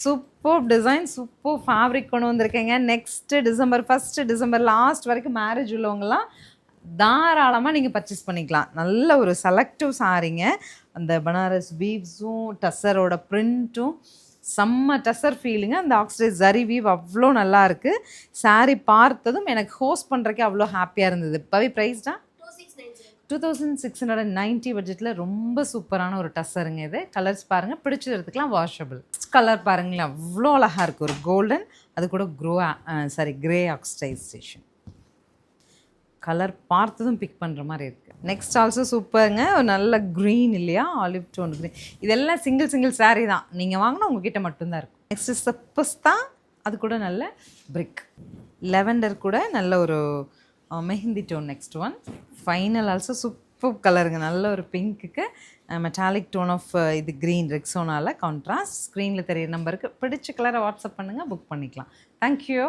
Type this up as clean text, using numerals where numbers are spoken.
Super design, super fabric கொண்டு வந்திருக்கேங்க. Next December 1 December last வரைக்கும் marriage உள்ளவங்கலாம் தாராளமாக நீங்கள் பர்ச்சேஸ் பண்ணிக்கலாம். நல்ல ஒரு செலக்டிவ் சாரீங்க. அந்த பனாரஸ் வீவ்ஸும் டசரோட பிரிண்ட்டும் செம்ம டசர் ஃபீலுங்க. அந்த ஆக்சிடைஸ் ஜரி வீவ் அவ்வளோ நல்லா இருக்குது. சாரீ பார்த்ததும் எனக்கு ஹோஸ்ட் பண்ணுறக்கே அவ்வளோ ஹாப்பியாக இருந்தது. பவி ப்ரைஸ்டா 2690 பட்ஜெட்டில் ரொம்ப சூப்பரான ஒரு டஸ்ஸருங்க இது. கலர்ஸ் பாருங்கள், பிடிச்சது எடுத்துக்கலாம், வாஷபிள். கலர் பாருங்களேன், அவ்வளோ அழகாக இருக்குது. ஒரு கோல்டன், அது கூட கிரே ஆக்சிடைசேஷன். கலர் பார்த்ததும் பிக் பண்ணுற மாதிரி இருக்குது. நெக்ஸ்ட் ஆல்சோ சூப்பருங்க, ஒரு நல்ல க்ரீன் இல்லையா, ஆலிவ் டோன் க்ரீன். இதெல்லாம் சிங்கிள் சாரீ தான், நீங்கள் வாங்கினா உங்ககிட்ட மட்டும்தான் இருக்கும். நெக்ஸ்ட் சப்பஸ்தா, அது கூட நல்ல பிரிக். லெவெண்டர் கூட நல்ல ஒரு mehndi tone. Next one final also super கலருங்க. நல்ல ஒரு பிங்க்குக்கு மெட்டாலிக் டோன் ஆஃப் இது க்ரீன் ரெக்ஸோனால கான்ட்ராஸ்ட். ஸ்க்ரீனில் தெரியிற நம்பருக்கு பிடிச்ச கலரை வாட்ஸ்அப் பண்ணுங்கள், புக் பண்ணிக்கலாம். தேங்க்யூ.